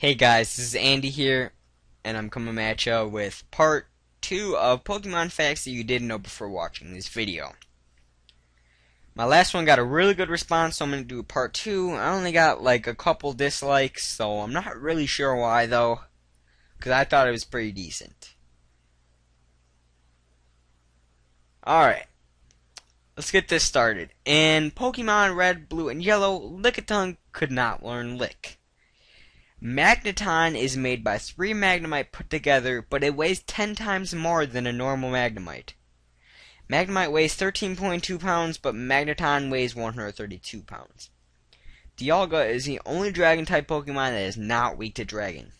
Hey guys, this is Andy here, and I'm coming at you with part 2 of Pokemon facts that you didn't know before watching this video. My last one got a really good response, so I'm going to do part 2. I only got like a couple dislikes, so I'm not really sure why though, because I thought it was pretty decent. Alright, let's get this started. In Pokemon Red, Blue, and Yellow, Lickitung could not learn Lick. Magneton is made by 3 Magnemite put together, but it weighs 10 times more than a normal Magnemite. Magnemite weighs 13.2 pounds, but Magneton weighs 132 pounds. Dialga is the only Dragon-type Pokemon that is not weak to Dragon.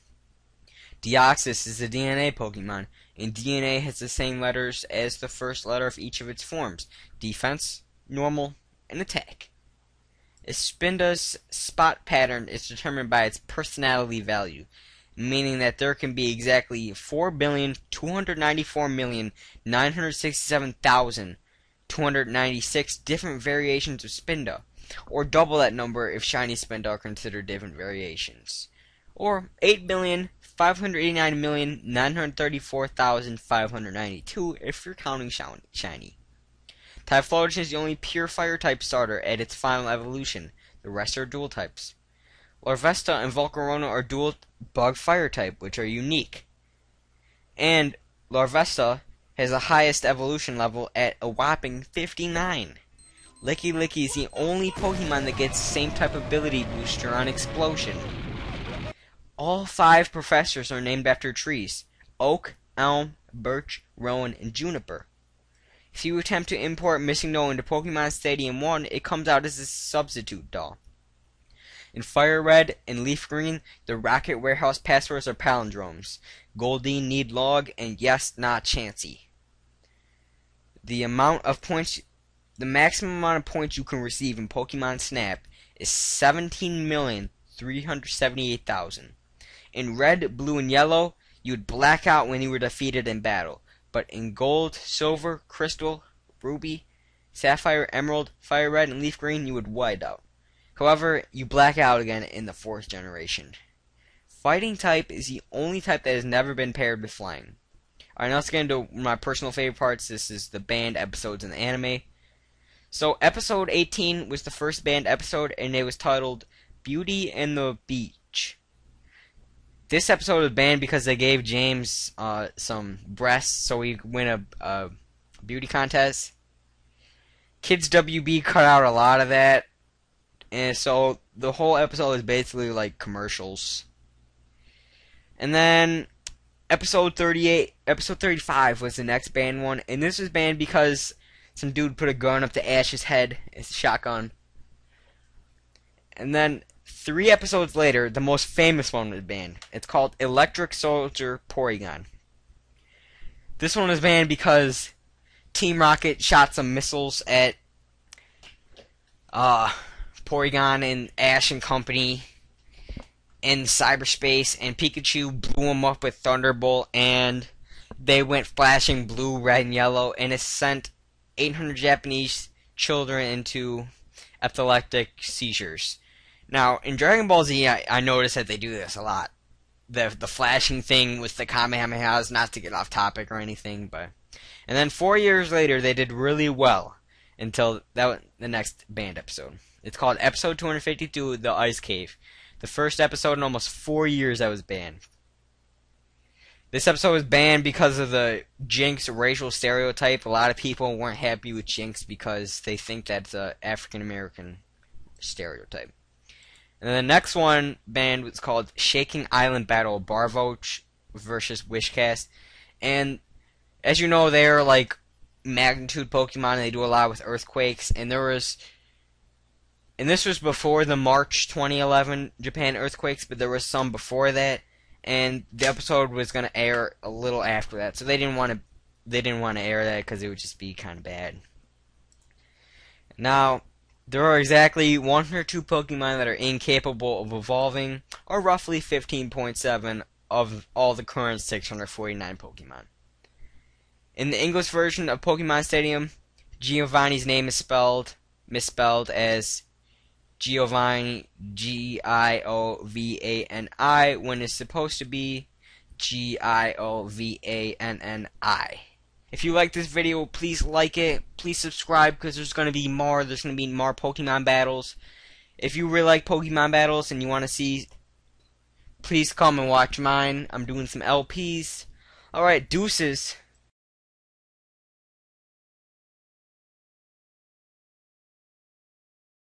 Deoxys is a DNA Pokemon, and DNA has the same letters as the first letter of each of its forms: Defense, Normal, and Attack. Spinda's spot pattern is determined by its personality value, meaning that there can be exactly 4,294,967,296 different variations of Spinda, or double that number if shiny Spinda are considered different variations, or 8,589,934,592 if you're counting shiny. Typhlosion is the only pure Fire-type starter at its final evolution. The rest are dual types. Larvesta and Volcarona are dual bug Fire-type, which are unique. And Larvesta has the highest evolution level at a whopping 59. Licky is the only Pokemon that gets the same type of ability booster on Explosion. All 5 professors are named after trees: Oak, Elm, Birch, Rowan, and Juniper. If you attempt to import Missing No into Pokemon Stadium 1, it comes out as a substitute doll. In Fire Red and Leaf Green, the Rocket Warehouse passwords are palindromes: Goldie, Need Log, and Yes, Not Chansey. The maximum amount of points you can receive in Pokemon Snap is 17,378,000. In Red, Blue, and Yellow, you would black out when you were defeated in battle. But in Gold, Silver, Crystal, Ruby, Sapphire, Emerald, Fire Red, and Leaf Green, you would white out. However, you black out again in the 4th generation. Fighting type is the only type that has never been paired with flying. Alright, now let's get into my personal favorite parts. This is the banned episodes in the anime. So, episode 18 was the first banned episode, and it was titled Beauty and the Beach. This episode was banned because they gave James some breasts so he could win a beauty contest. Kids WB cut out a lot of that, and so the whole episode is basically like commercials. And then episode 35 was the next banned one, and this was banned because some dude put a gun up to Ash's head as a shotgun. And then 3 episodes later, the most famous one was banned. It's called Electric Soldier Porygon. This one was banned because Team Rocket shot some missiles at Porygon and Ash and company in cyberspace, and Pikachu blew them up with Thunderbolt, and they went flashing blue, red, and yellow, and it sent 800 Japanese children into epileptic seizures. Now, in Dragon Ball Z, I noticed that they do this a lot. The flashing thing with the Kamehamehas, not to get off topic or anything, but... And then 4 years later, they did really well until the next banned episode. It's called Episode 252, The Ice Cave. The first episode in almost 4 years that was banned. This episode was banned because of the Jinx racial stereotype. A lot of people weren't happy with Jinx because they think that's an African-American stereotype. And then the next one banned was called Shaking Island Battle, Barvoach versus Wishcast. And as you know, they are like magnitude Pokemon, and they do a lot with earthquakes. And this was before the March 2011 Japan earthquakes, but there was some before that. And the episode was going to air a little after that, so they didn't want to air that because it would just be kind of bad. Now, there are exactly 102 Pokemon that are incapable of evolving, or roughly 15.7 of all the current 649 Pokemon. In the English version of Pokemon Stadium, Giovanni's name is misspelled as Giovanni, Giovani, when it's supposed to be Giovanni. If you like this video, please like it. Please subscribe, because there's going to be more. There's going to be more Pokemon battles. If you really like Pokemon battles and you want to see, please come and watch mine. I'm doing some LPs. Alright, deuces.